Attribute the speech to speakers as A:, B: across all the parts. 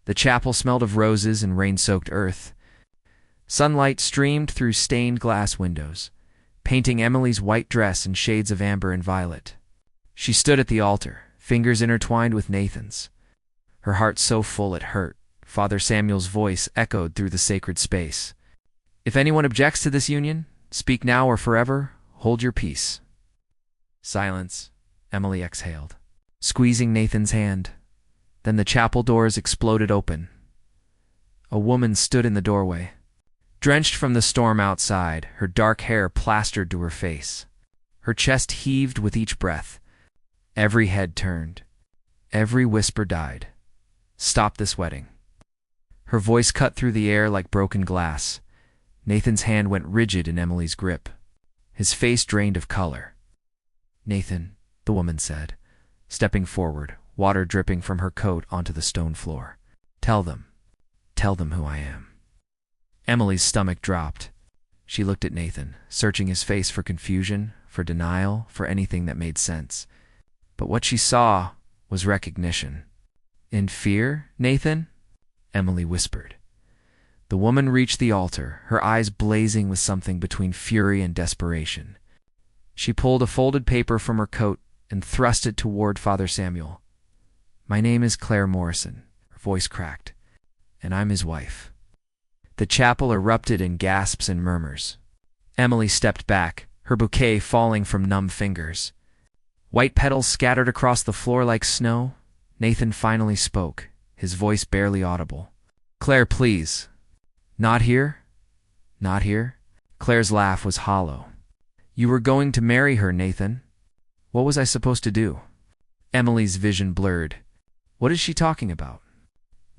A: The chapel smelled of roses and rain-soaked earth. Sunlight streamed through stained glass windows, painting Emily's white dress in shades of amber and violet. She stood at the altar, fingers intertwined with Nathan's, her heart so full it hurt. Father Samuel's voice echoed through the sacred space. "If anyone objects to this union, speak now or forever. Hold your peace." Silence. Emily exhaled, squeezing Nathan's hand. Then the chapel doors exploded open. A woman stood in the doorway, drenched from the storm outside, her dark hair plastered to her face. Her chest heaved with each breath. Every head turned. Every whisper died. "Stop this wedding." Her voice cut through the air like broken glass. Nathan's hand went rigid in Emily's grip. His face drained of color. "Nathan," the woman said, stepping forward, water dripping from her coat onto the stone floor. Tell them who I am." Emily's stomach dropped. She looked at Nathan, searching his face for confusion, for denial, for anything that made sense. But what she saw was recognition. "In fear, Nathan?" Emily whispered. The woman reached the altar, her eyes blazing with something between fury and desperation. She pulled a folded paper from her coat and thrust it toward Father Samuel. "My name is Claire Morrison," her voice cracked, "and I'm his wife." The chapel erupted in gasps and murmurs. Emily stepped back, her bouquet falling from numb fingers. White petals scattered across the floor like snow. Nathan finally spoke, his voice barely audible. "Claire, please." "Not here? Not here?" Claire's laugh was hollow. "You were going to marry her, Nathan. What was I supposed to do?" Emily's vision blurred. "What is she talking about?"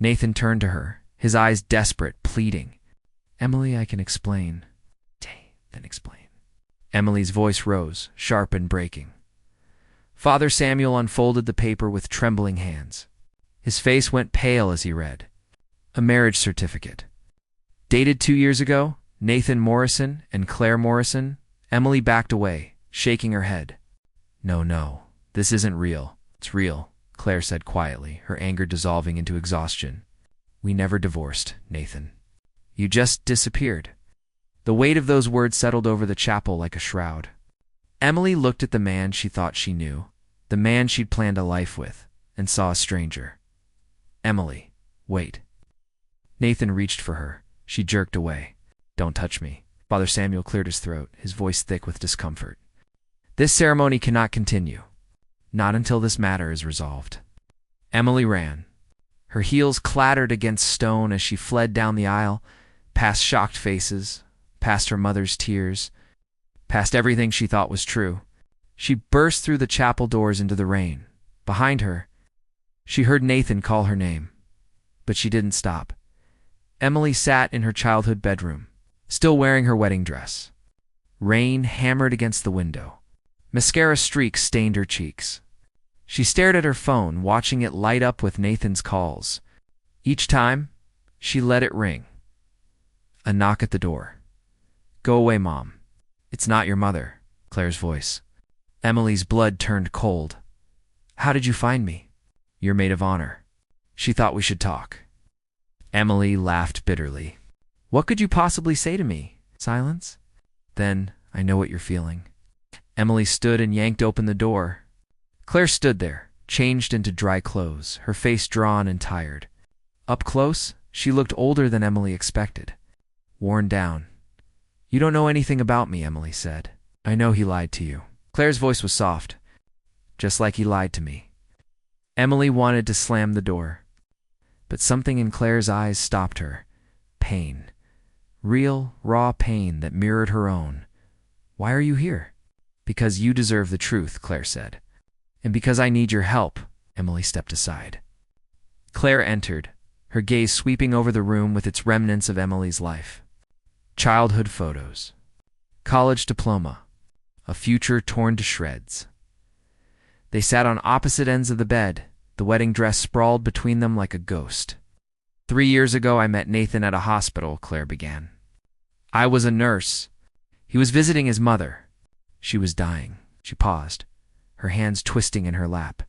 A: Nathan turned to her, his eyes desperate, pleading. "Emily, I can explain." "Then explain." Emily's voice rose, sharp and breaking. Father Samuel unfolded the paper with trembling hands. His face went pale as he read. A marriage certificate. Dated 2 years ago, Nathan Morrison and Claire Morrison. Emily backed away, shaking her head. No, this isn't real." "It's real," Claire said quietly, her anger dissolving into exhaustion. "We never divorced, Nathan. You just disappeared." The weight of those words settled over the chapel like a shroud. Emily looked at the man she thought she knew, the man she'd planned a life with, and saw a stranger. "Emily, wait." Nathan reached for her. She jerked away. "Don't touch me." Father Samuel cleared his throat, his voice thick with discomfort. "This ceremony cannot continue. Not until this matter is resolved." Emily ran. Her heels clattered against stone as she fled down the aisle, past shocked faces, past her mother's tears, past everything she thought was true. She burst through the chapel doors into the rain. Behind her, she heard Nathan call her name, but she didn't stop. Emily sat in her childhood bedroom, still wearing her wedding dress. Rain hammered against the window. Mascara streaks stained her cheeks. She stared at her phone, watching it light up with Nathan's calls. Each time, she let it ring. A knock at the door. "Go away, Mom. It's not your mother," Claire's voice. Emily's blood turned cold. "How did you find me?" "You're maid of honor. She thought we should talk." Emily laughed bitterly. "What could you possibly say to me?" Silence. "Then I know what you're feeling." Emily stood and yanked open the door. Claire stood there, changed into dry clothes, her face drawn and tired. Up close, she looked older than Emily expected. Worn down. "You don't know anything about me," Emily said. "I know he lied to you." Claire's voice was soft. "Just like he lied to me." Emily wanted to slam the door, but something in Claire's eyes stopped her. Pain. Real, raw pain that mirrored her own. "Why are you here?" "Because you deserve the truth," Claire said. "And because I need your help." Emily stepped aside. Claire entered, her gaze sweeping over the room with its remnants of Emily's life. Childhood photos. College diploma. A future torn to shreds. They sat on opposite ends of the bed, the wedding dress sprawled between them like a ghost. 3 years ago, I met Nathan at a hospital," Claire began. "I was a nurse. He was visiting his mother. She was dying." She paused, her hands twisting in her lap.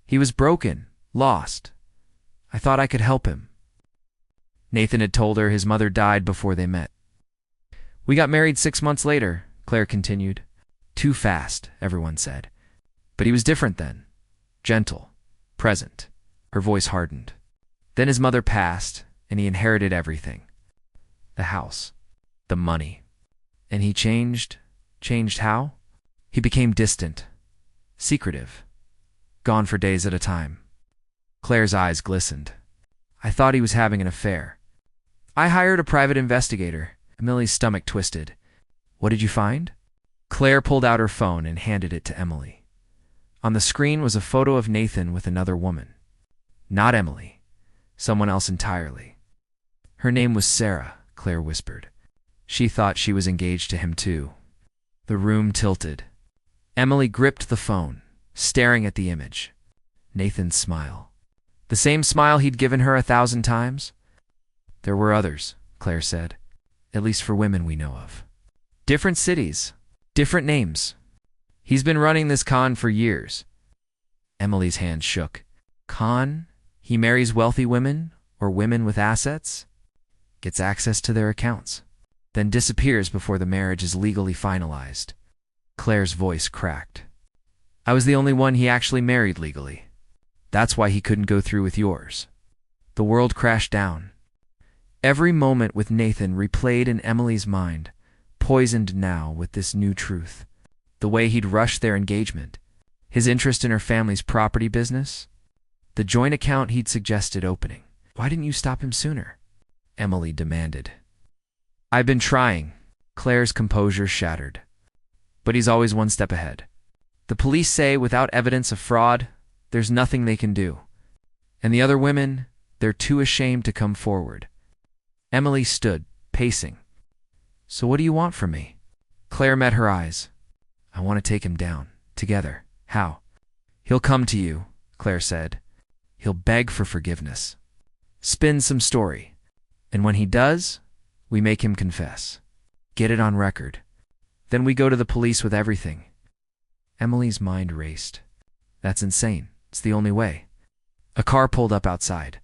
A: "He was broken, lost. I thought I could help him. Nathan had told her his mother died before they met. We got married 6 months later, Claire continued. Too fast, everyone said. But he was different then. Gentle, present. Her voice hardened. Then his mother passed, and he inherited everything. The house. The money. And he changed. Changed how? He became distant. Secretive. Gone for days at a time. Claire's eyes glistened. I thought he was having an affair. I hired a private investigator. Emily's stomach twisted. What did you find? Claire pulled out her phone and handed it to Emily. On the screen was a photo of Nathan with another woman. Not Emily. Someone else entirely. Her name was Sarah, Claire whispered. She thought she was engaged to him too. The room tilted. Emily gripped the phone, staring at the image. Nathan's smile. The same smile he'd given her 1,000 times? There were others, Claire said. At least for women we know of. Different cities. Different names. He's been running this con for years. Emily's hand shook. Con? He marries wealthy women or women with assets? Gets access to their accounts. Then disappears before the marriage is legally finalized. Claire's voice cracked. I was the only one he actually married legally. That's why he couldn't go through with yours. The world crashed down. Every moment with Nathan replayed in Emily's mind, poisoned now with this new truth. The way he'd rushed their engagement, his interest in her family's property business, the joint account he'd suggested opening. Why didn't you stop him sooner? Emily demanded. I've been trying. Claire's composure shattered. But he's always one step ahead. The police say without evidence of fraud, there's nothing they can do. And the other women, they're too ashamed to come forward. Emily stood, pacing. So what do you want from me? Claire met her eyes. I want to take him down. Together. How? He'll come to you, Claire said. He'll beg for forgiveness. Spin some story. And when he does, we make him confess. Get it on record. Then we go to the police with everything. Emily's mind raced. That's insane. It's the only way. A car pulled up outside.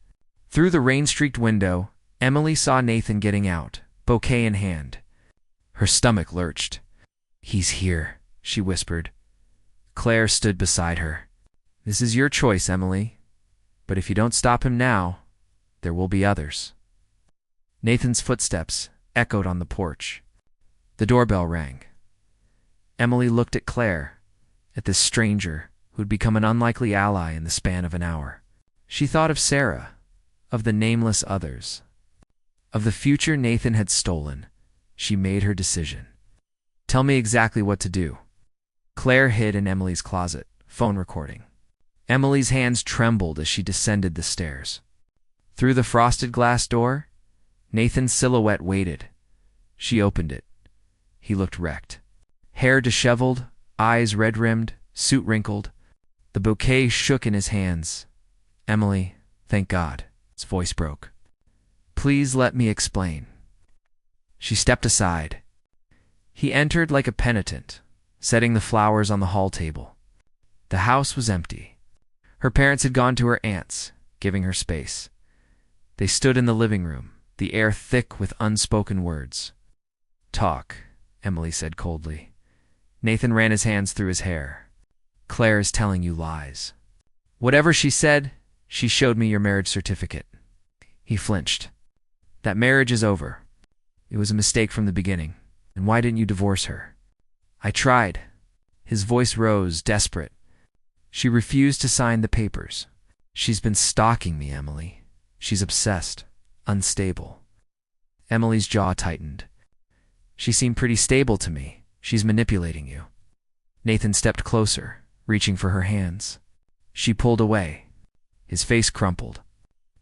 A: Through the rain-streaked window, Emily saw Nathan getting out, bouquet in hand. Her stomach lurched. He's here, she whispered. Claire stood beside her. This is your choice, Emily. But if you don't stop him now, there will be others. Nathan's footsteps echoed on the porch. The doorbell rang. Emily looked at Claire, at this stranger who'd become an unlikely ally in the span of an hour. She thought of Sarah, of the nameless others, of the future Nathan had stolen. She made her decision. Tell me exactly what to do. Claire hid in Emily's closet, phone recording. Emily's hands trembled as she descended the stairs. Through the frosted glass door, Nathan's silhouette waited. She opened it. He looked wrecked. Hair disheveled, eyes red-rimmed, suit wrinkled. The bouquet shook in his hands. Emily, thank God. His voice broke. Please let me explain. She stepped aside. He entered like a penitent, setting the flowers on the hall table. The house was empty. Her parents had gone to her aunt's, giving her space. They stood in the living room, the air thick with unspoken words. Talk, Emily said coldly. Nathan ran his hands through his hair. Claire is telling you lies. Whatever she said, she showed me your marriage certificate. He flinched. That marriage is over. It was a mistake from the beginning. And why didn't you divorce her? I tried. His voice rose, desperate. She refused to sign the papers. She's been stalking me, Emily. She's obsessed, unstable. Emily's jaw tightened. She seemed pretty stable to me. She's manipulating you. Nathan stepped closer, reaching for her hands. She pulled away. His face crumpled.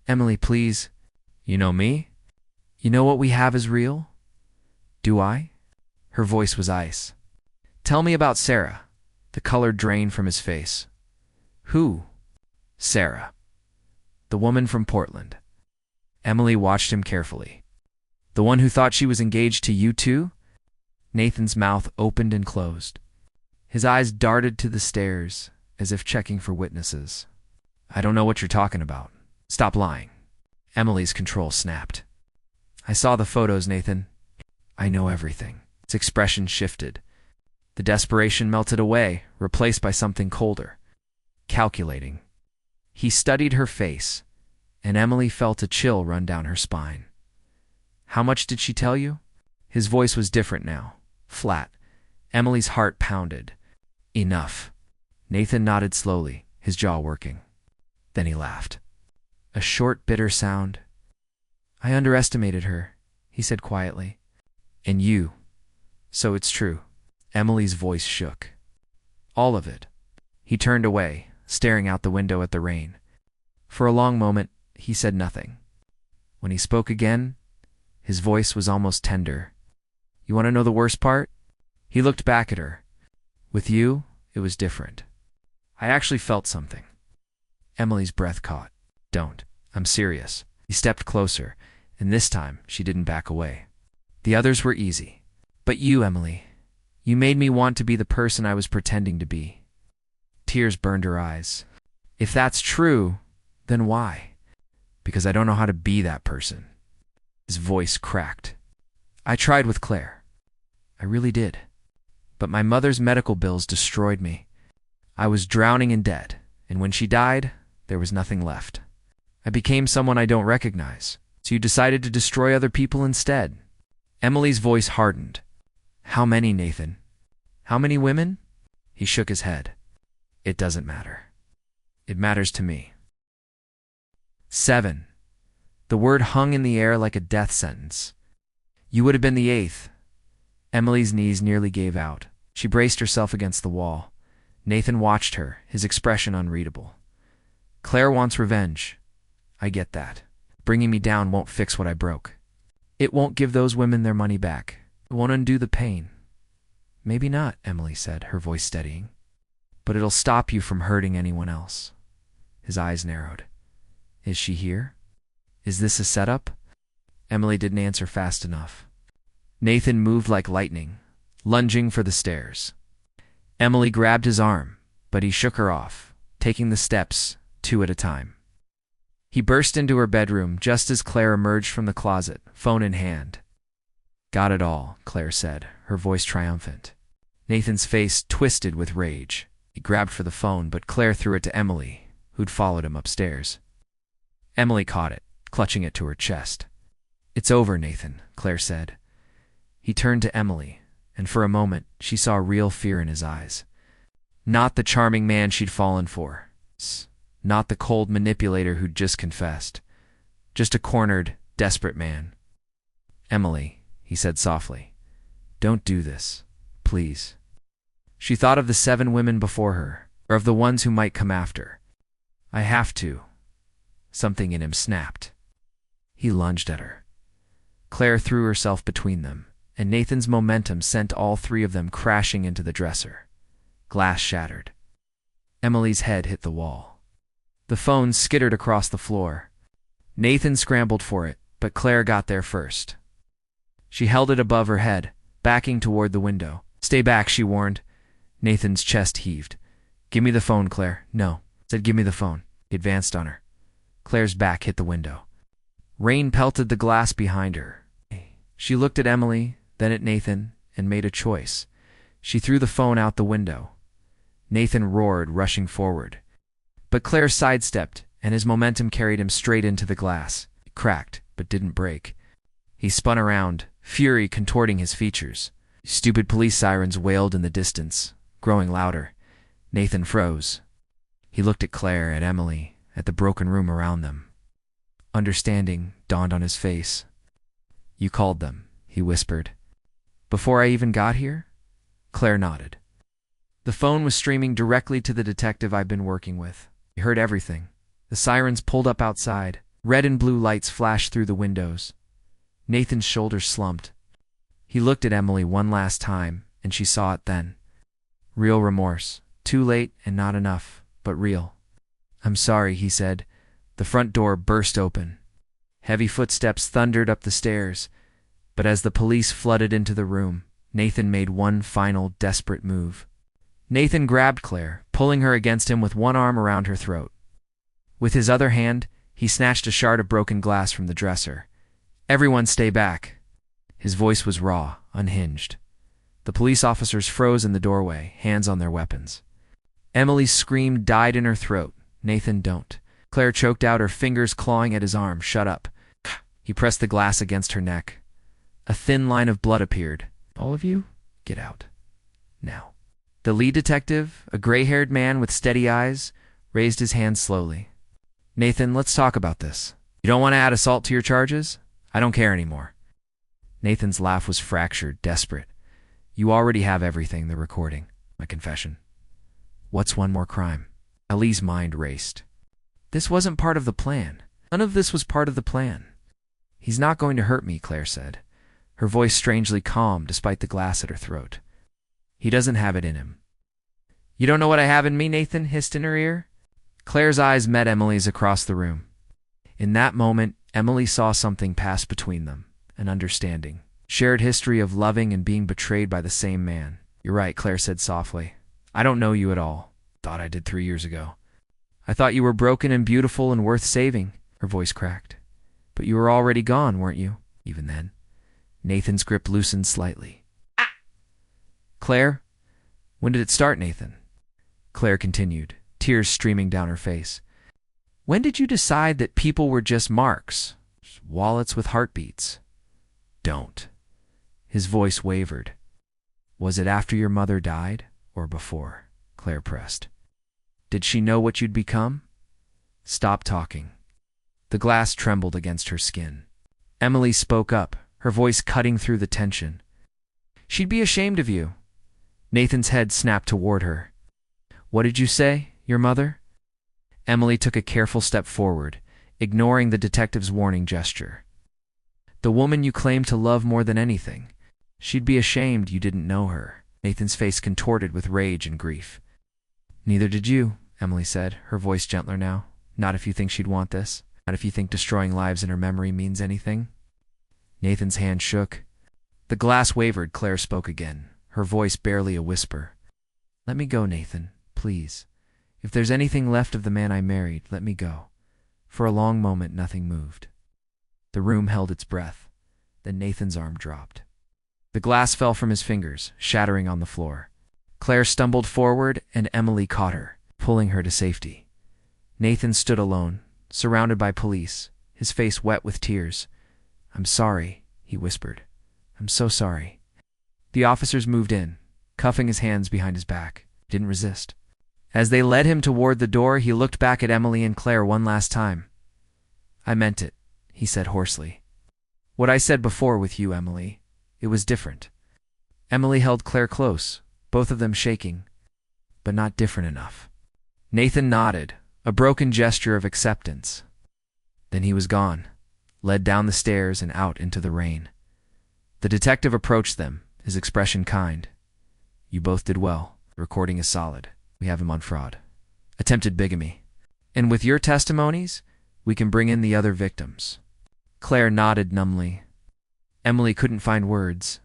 A: Emily, please. You know me? You know what we have is real? Do I? Her voice was ice. Tell me about Sarah. The color drained from his face. Who? Sarah. The woman from Portland. Emily watched him carefully. The one who thought she was engaged to you too? Nathan's mouth opened and closed. His eyes darted to the stairs, as if checking for witnesses. I don't know what you're talking about. Stop lying. Emily's control snapped. I saw the photos, Nathan. I know everything. Its expression shifted. The desperation melted away, replaced by something colder. Calculating. He studied her face, and Emily felt a chill run down her spine. How much did she tell you? His voice was different now, flat. Emily's heart pounded. Enough. Nathan nodded slowly, his jaw working. Then he laughed. A short, bitter sound. I underestimated her, he said quietly. And you. So it's true. Emily's voice shook. All of it. He turned away, staring out the window at the rain. For a long moment, he said nothing. When he spoke again, his voice was almost tender. You want to know the worst part? He looked back at her. With you, it was different. I actually felt something. Emily's breath caught. Don't. I'm serious. He stepped closer, and this time she didn't back away. The others were easy. But you, Emily, you made me want to be the person I was pretending to be. Tears burned her eyes. If that's true, then why? Because I don't know how to be that person. His voice cracked. I tried with Claire. I really did. But my mother's medical bills destroyed me. I was drowning in debt, and when she died, there was nothing left. I became someone I don't recognize, so you decided to destroy other people instead. Emily's voice hardened. How many, Nathan? How many women? He shook his head. It doesn't matter. It matters to me. 7. The word hung in the air like a death sentence. You would have been the 8th. Emily's knees nearly gave out. She braced herself against the wall. Nathan watched her, his expression unreadable. Claire wants revenge. I get that. Bringing me down won't fix what I broke. It won't give those women their money back. It won't undo the pain. Maybe not, Emily said, her voice steadying. But it'll stop you from hurting anyone else. His eyes narrowed. Is she here? Is this a setup? Emily didn't answer fast enough. Nathan moved like lightning, lunging for the stairs. Emily grabbed his arm, but he shook her off, taking the steps 2 at a time. He burst into her bedroom just as Claire emerged from the closet, phone in hand. Got it all, Claire said, her voice triumphant. Nathan's face twisted with rage. He grabbed for the phone, but Claire threw it to Emily, who'd followed him upstairs. Emily caught it, clutching it to her chest. It's over, Nathan, Claire said. He turned to Emily, and for a moment she saw real fear in his eyes. Not the charming man she'd fallen for. Not the cold manipulator who'd just confessed. Just a cornered, desperate man. Emily, he said softly, don't do this, please. She thought of the 7 women before her, or of the ones who might come after. I have to. Something in him snapped. He lunged at her. Claire threw herself between them, and Nathan's momentum sent all 3 of them crashing into the dresser. Glass shattered. Emily's head hit the wall. The phone skittered across the floor. Nathan scrambled for it, but Claire got there first. She held it above her head, backing toward the window. Stay back, she warned. Nathan's chest heaved. Give me the phone, Claire. No, said give me the phone. He advanced on her. Claire's back hit the window. Rain pelted the glass behind her. She looked at Emily, then at Nathan, and made a choice. She threw the phone out the window. Nathan roared, rushing forward. But Claire sidestepped, and his momentum carried him straight into the glass. It cracked, but didn't break. He spun around, fury contorting his features. Stupid police sirens wailed in the distance, growing louder. Nathan froze. He looked at Claire, at Emily, at the broken room around them. Understanding dawned on his face. You called them, he whispered. Before I even got here? Claire nodded. The phone was streaming directly to the detective I've been working with. He heard everything. The sirens pulled up outside. Red and blue lights flashed through the windows. Nathan's shoulders slumped. He looked at Emily one last time, and she saw it then. Real remorse. Too late and not enough, but real. I'm sorry, he said. The front door burst open. Heavy footsteps thundered up the stairs, but as the police flooded into the room, Nathan made one final desperate move. Nathan grabbed Claire, pulling her against him with one arm around her throat. With his other hand, He snatched a shard of broken glass from the dresser. "Everyone stay back." His voice was raw, unhinged. The police officers froze in the doorway, hands on their weapons. Emily's scream died in her throat. "Nathan, don't." Claire choked out, her fingers clawing at his arm. "Shut up." He pressed the glass against her neck. A thin line of blood appeared. "All of you, get out. Now." The lead detective, a gray-haired man with steady eyes, raised his hand slowly. "Nathan, let's talk about this. You don't want to add assault to your charges? I don't care anymore." Nathan's laugh was fractured, desperate. "You already have everything, the recording, my confession. What's one more crime?" Ali's mind raced. This wasn't part of the plan. None of this was part of the plan. "He's not going to hurt me," Claire said, her voice strangely calm despite the glass at her throat. "He doesn't have it in him." "You don't know what I have in me," Nathan hissed in her ear. Claire's eyes met Emily's across the room. In that moment, Emily saw something pass between them, an understanding. Shared history of loving and being betrayed by the same man. "You're right," Claire said softly. "I don't know you at all. Thought I did 3 years ago. I thought you were broken and beautiful and worth saving." Her voice cracked. "But you were already gone, weren't you, even then?" Nathan's grip loosened slightly. "Ah!" "Claire, when did it start, Nathan?" Claire continued, tears streaming down her face. "When did you decide that people were just marks, wallets with heartbeats?" "Don't." His voice wavered. "Was it after your mother died, or before?" Claire pressed. "Did she know what you'd become?" "Stop talking." The glass trembled against her skin. Emily spoke up, her voice cutting through the tension. "She'd be ashamed of you." Nathan's head snapped toward her. "What did you say, your mother?" Emily took a careful step forward, ignoring the detective's warning gesture. "The woman you claim to love more than anything. She'd be ashamed you didn't know her." Nathan's face contorted with rage and grief. "Neither did you," Emily said, her voice gentler now. "Not if you think she'd want this. Not if you think destroying lives in her memory means anything." Nathan's hand shook. The glass wavered. Claire spoke again, her voice barely a whisper. "Let me go, Nathan, please. If there's anything left of the man I married, let me go." For a long moment, nothing moved. The room held its breath. Then Nathan's arm dropped. The glass fell from his fingers, shattering on the floor. Claire stumbled forward, and Emily caught her, pulling her to safety. Nathan stood alone, surrounded by police, his face wet with tears. "I'm sorry," he whispered. "I'm so sorry." The officers moved in, cuffing his hands behind his back. He didn't resist. As they led him toward the door, he looked back at Emily and Claire one last time. "I meant it," he said hoarsely. "What I said before with you, Emily. It was different." Emily held Claire close, both of them shaking, but not different enough. Nathan nodded, a broken gesture of acceptance. Then he was gone, led down the stairs and out into the rain. The detective approached them, his expression kind. "You both did well. The recording is solid. We have him on fraud. Attempted bigamy. And with your testimonies, we can bring in the other victims." Claire nodded numbly. Emily couldn't find words.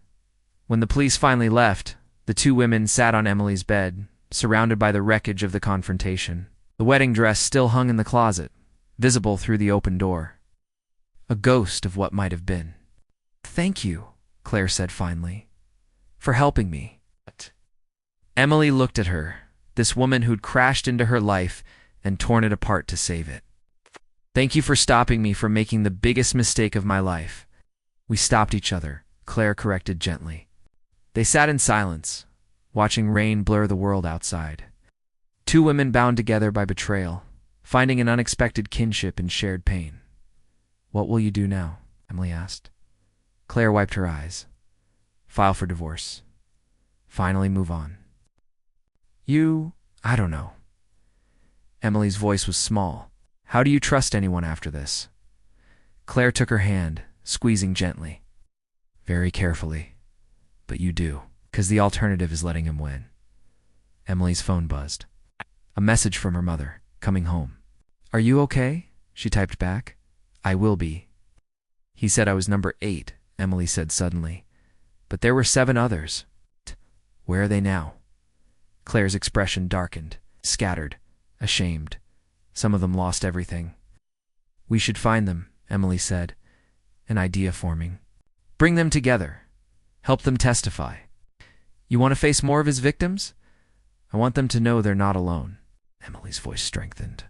A: When the police finally left, the two women sat on Emily's bed, surrounded by the wreckage of the confrontation. The wedding dress still hung in the closet, visible through the open door. A ghost of what might have been. "Thank you," Claire said finally, "for helping me." Emily looked at her, this woman who'd crashed into her life and torn it apart to save it. "Thank you for stopping me from making the biggest mistake of my life." "We stopped each other," Claire corrected gently. They sat in silence, watching rain blur the world outside. Two women bound together by betrayal, finding an unexpected kinship in shared pain. "What will you do now?" Emily asked. Claire wiped her eyes. "File for divorce. Finally move on." I don't know." Emily's voice was small. "How do you trust anyone after this?" Claire took her hand, squeezing gently. "Very carefully. But you do, because the alternative is letting him win." Emily's phone buzzed. A message from her mother, coming home. "Are you okay?" she typed back. "I will be." "He said I was number 8, Emily said suddenly. "But there were 7 others. Where are they now?" Claire's expression darkened, scattered, ashamed. Some of them lost everything. We should find them, Emily said, an idea forming. Bring them together. Help them testify. You want to face more of his victims? I want them to know they're not alone. Emily's voice strengthened.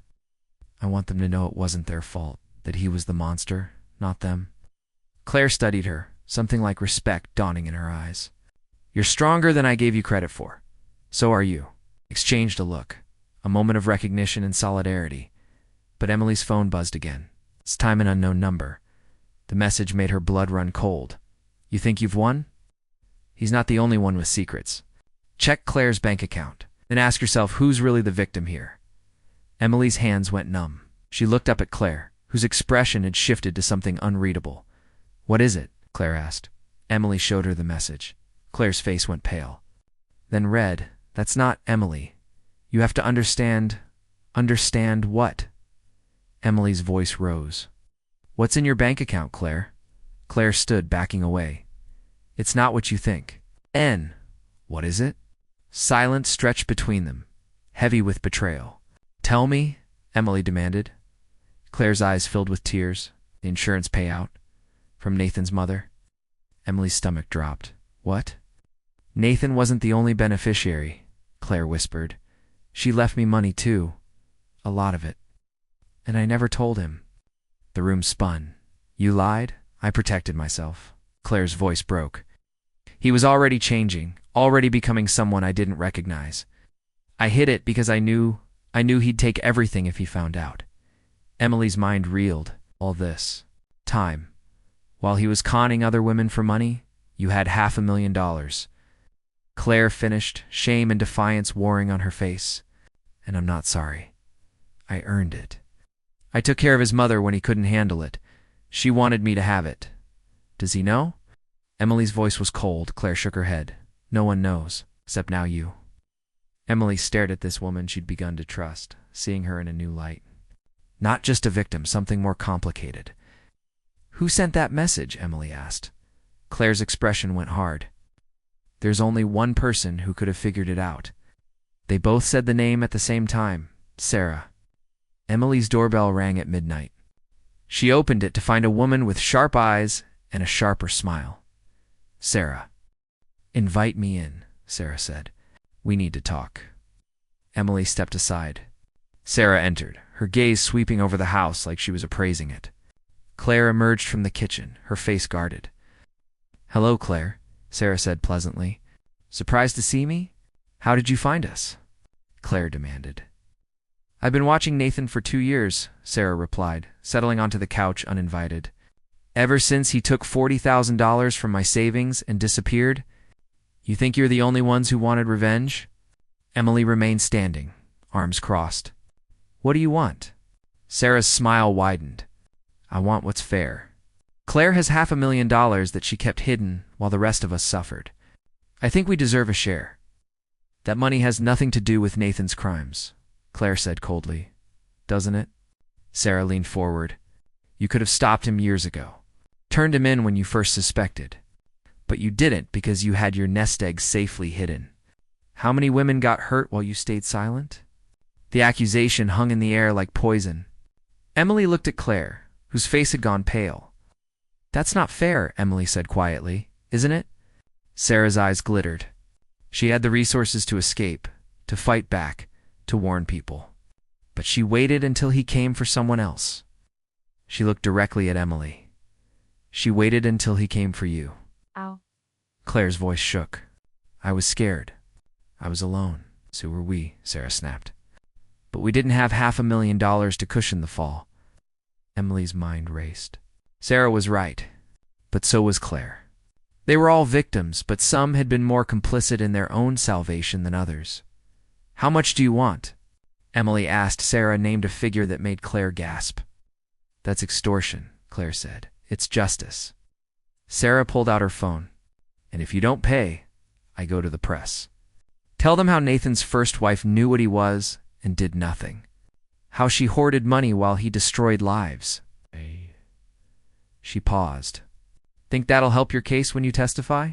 A: I want them to know it wasn't their fault, that he was the monster, not them. Claire studied her, something like respect dawning in her eyes. You're stronger than I gave you credit for. So are you. Exchanged a look, a moment of recognition and solidarity. But Emily's phone buzzed again. This time an unknown number. The message made her blood run cold. You think you've won? He's not the only one with secrets. Check Claire's bank account, then ask yourself who's really the victim here. Emily's hands went numb. She looked up at Claire, whose expression had shifted to something unreadable. What is it? Claire asked. Emily showed her the message. Claire's face went pale. Then read, That's not Emily. You have to understand. Understand what? Emily's voice rose. What's in your bank account, Claire? Claire stood, backing away. It's not what you think. N. What is it? Silence stretched between them, heavy with betrayal. Tell me, Emily demanded. Claire's eyes filled with tears. The insurance payout. From Nathan's mother. Emily's stomach dropped. What? Nathan wasn't the only beneficiary, Claire whispered. She left me money too. A lot of it. And I never told him. The room spun. You lied? I protected myself. Claire's voice broke. He was already changing, already becoming someone I didn't recognize. I hid it because I knew he'd take everything if he found out. Emily's mind reeled. All this time. While he was conning other women for money, you had $500,000. Claire finished, shame and defiance warring on her face. And I'm not sorry. I earned it. I took care of his mother when he couldn't handle it. She wanted me to have it. Does he know? Emily's voice was cold. Claire shook her head. No one knows, except now you. Emily stared at this woman she'd begun to trust, seeing her in a new light. Not just a victim, something more complicated. Who sent that message? Emily asked. Claire's expression went hard. There's only one person who could have figured it out. They both said the name at the same time, Sarah. Emily's doorbell rang at midnight. She opened it to find a woman with sharp eyes and a sharper smile. Sarah. Invite me in, Sarah said. We need to talk. Emily stepped aside. Sarah entered, her gaze sweeping over the house like she was appraising it. Claire emerged from the kitchen, her face guarded. Hello, Claire, Sarah said pleasantly. Surprised to see me? How did you find us? Claire demanded. I've been watching Nathan for 2 years, Sarah replied, settling onto the couch uninvited. Ever since he took $40,000 from my savings and disappeared? You think you're the only ones who wanted revenge? Emily remained standing, arms crossed. What do you want? Sarah's smile widened. I want what's fair. Claire has $500,000 that she kept hidden while the rest of us suffered. I think we deserve a share. That money has nothing to do with Nathan's crimes, Claire said coldly. Doesn't it? Sarah leaned forward. You could have stopped him years ago. Turned him in when you first suspected. But you didn't because you had your nest egg safely hidden. How many women got hurt while you stayed silent? The accusation hung in the air like poison. Emily looked at Claire, whose face had gone pale. That's not fair, Emily said quietly, isn't it? Sarah's eyes glittered. She had the resources to escape, to fight back, to warn people. But she waited until he came for someone else. She looked directly at Emily. She waited until he came for you.
B: Ow.
A: Claire's voice shook. I was scared. I was alone. So were we, Sarah snapped. But we didn't have $500,000 to cushion the fall. Emily's mind raced. Sarah was right, but so was Claire. They were all victims, but some had been more complicit in their own salvation than others. How much do you want? Emily asked. Sarah named a figure that made Claire gasp. That's extortion, Claire said. It's justice. Sarah pulled out her phone. And if you don't pay, I go to the press. Tell them how Nathan's first wife knew what he was and did nothing. How she hoarded money while he destroyed lives. She paused. Think that'll help your case when you testify?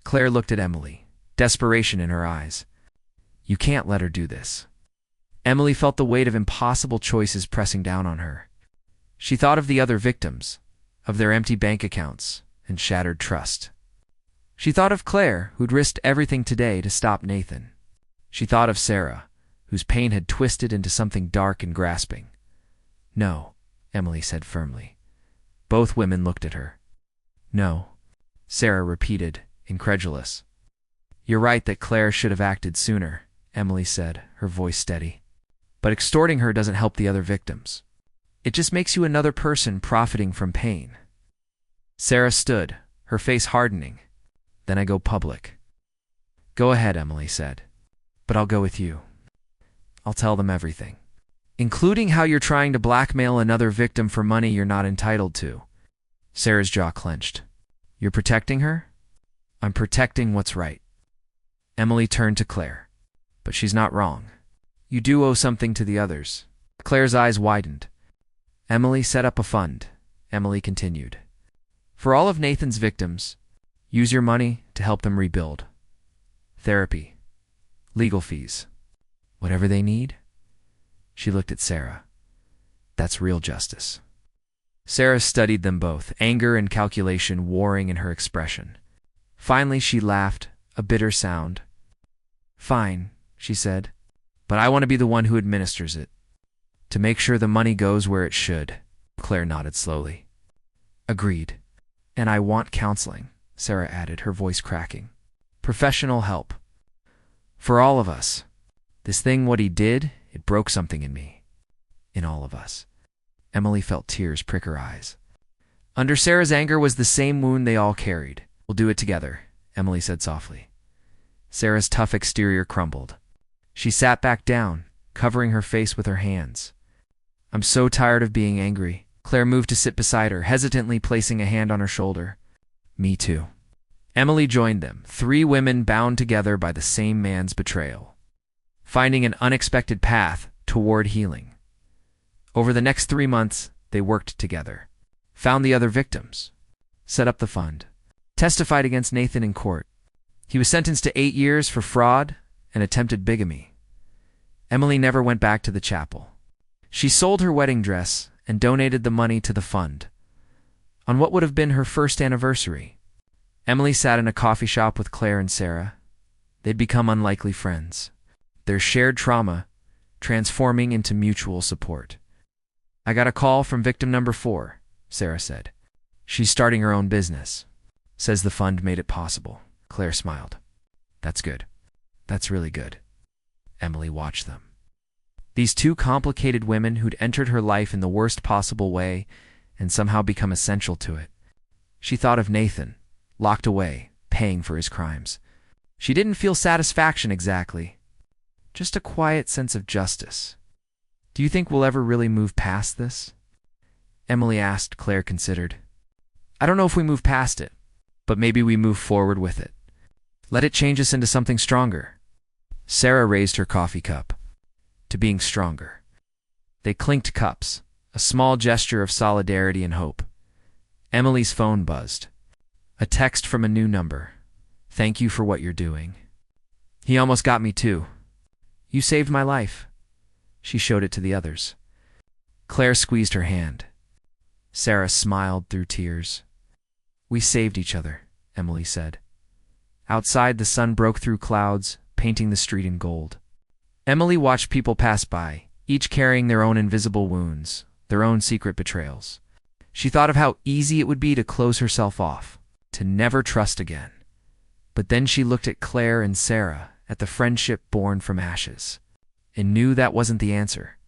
A: Claire looked at Emily, desperation in her eyes. You can't let her do this. Emily felt the weight of impossible choices pressing down on her. She thought of the other victims, of their empty bank accounts and shattered trust. She thought of Claire, who'd risked everything today to stop Nathan. She thought of Sarah, whose pain had twisted into something dark and grasping. "No," Emily said firmly. Both women looked at her. "No," Sarah repeated, incredulous. "You're right that Claire should have acted sooner," Emily said, her voice steady. "But extorting her doesn't help the other victims. It just makes you another person profiting from pain." Sarah stood, her face hardening. "Then I go public." "Go ahead," Emily said. "But I'll go with you. I'll tell them everything. Including how you're trying to blackmail another victim for money you're not entitled to." Sarah's jaw clenched. "You're protecting her?" "I'm protecting what's right." Emily turned to Claire. "But she's not wrong. You do owe something to the others." Claire's eyes widened. "Emily set up a fund," Emily continued. "For all of Nathan's victims, use your money to help them rebuild. Therapy, legal fees, whatever they need." She looked at Sarah. "That's real justice." Sarah studied them both, anger and calculation warring in her expression. Finally, she laughed, a bitter sound. "Fine," she said, "but I want to be the one who administers it. To make sure the money goes where it should." Claire nodded slowly. "Agreed. And I want counseling," Sarah added, her voice cracking. "Professional help. For all of us. This thing, what he did, it broke something in me. In all of us." Emily felt tears prick her eyes. Under Sarah's anger was the same wound they all carried. "We'll do it together," Emily said softly. Sarah's tough exterior crumbled. She sat back down, covering her face with her hands. "I'm so tired of being angry." Claire moved to sit beside her, hesitantly placing a hand on her shoulder. "Me too." Emily joined them, three women bound together by the same man's betrayal, finding an unexpected path toward healing. Over the next 3 months, they worked together, found the other victims, set up the fund, testified against Nathan in court. He was sentenced to 8 years for fraud and attempted bigamy. Emily never went back to the chapel. She sold her wedding dress and donated the money to the fund. On what would have been her first anniversary, Emily sat in a coffee shop with Claire and Sarah. They'd become unlikely friends, their shared trauma transforming into mutual support. "I got a call from victim number 4, Sarah said. "She's starting her own business. Says the fund made it possible." Claire smiled. "That's good. That's really good." Emily watched them. These two complicated women who'd entered her life in the worst possible way and somehow become essential to it. She thought of Nathan, locked away, paying for his crimes. She didn't feel satisfaction exactly, just a quiet sense of justice. "Do you think we'll ever really move past this?" Emily asked. Claire considered. "I don't know if we move past it, but maybe we move forward with it. Let it change us into something stronger." Sarah raised her coffee cup. "To being stronger." They clinked cups, a small gesture of solidarity and hope. Emily's phone buzzed. A text from a new number. "Thank you for what you're doing." "He almost got me too. You saved my life." She showed it to the others. Claire squeezed her hand. Sarah smiled through tears. "We saved each other," Emily said. Outside, the sun broke through clouds, painting the street in gold. Emily watched people pass by, each carrying their own invisible wounds, their own secret betrayals. She thought of how easy it would be to close herself off, to never trust again. But then she looked at Claire and Sarah, at the friendship born from ashes, and knew that wasn't the answer.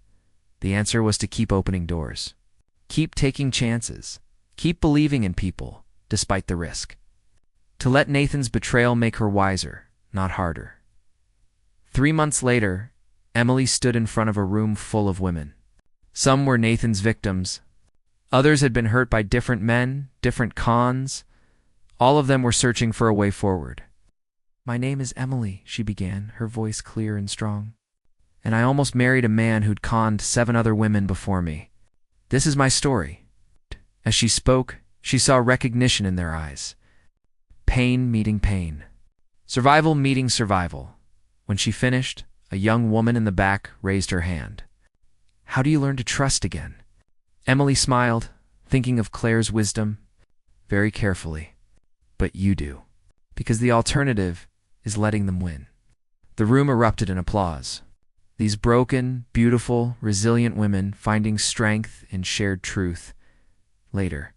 A: The answer was to keep opening doors, keep taking chances, keep believing in people, despite the risk. To let Nathan's betrayal make her wiser, not harder. 3 months later, Emily stood in front of a room full of women. Some were Nathan's victims. Others had been hurt by different men, different cons. All of them were searching for a way forward. "My name is Emily," she began, her voice clear and strong. "And I almost married a man who'd conned 7 other women before me. This is my story." As she spoke, she saw recognition in their eyes. Pain meeting pain. Survival meeting survival. When she finished, a young woman in the back raised her hand. "How do you learn to trust again?" Emily smiled, thinking of Claire's wisdom very carefully. But you do. Because the alternative is letting them win. The room erupted in applause. These broken, beautiful, resilient women finding strength in shared truth. Later,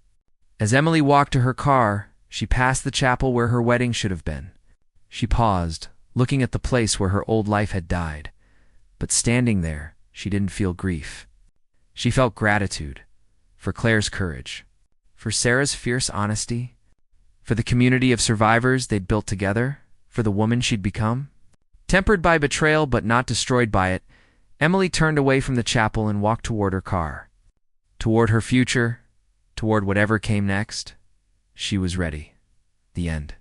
A: as Emily walked to her car, she passed the chapel where her wedding should have been. She paused, looking at the place where her old life had died. But standing there, she didn't feel grief. She felt gratitude for Claire's courage, for Sarah's fierce honesty, for the community of survivors they'd built together, for the woman she'd become. Tempered by betrayal but not destroyed by it, Emily turned away from the chapel and walked toward her car. Toward her future, toward whatever came next. She was ready. The end.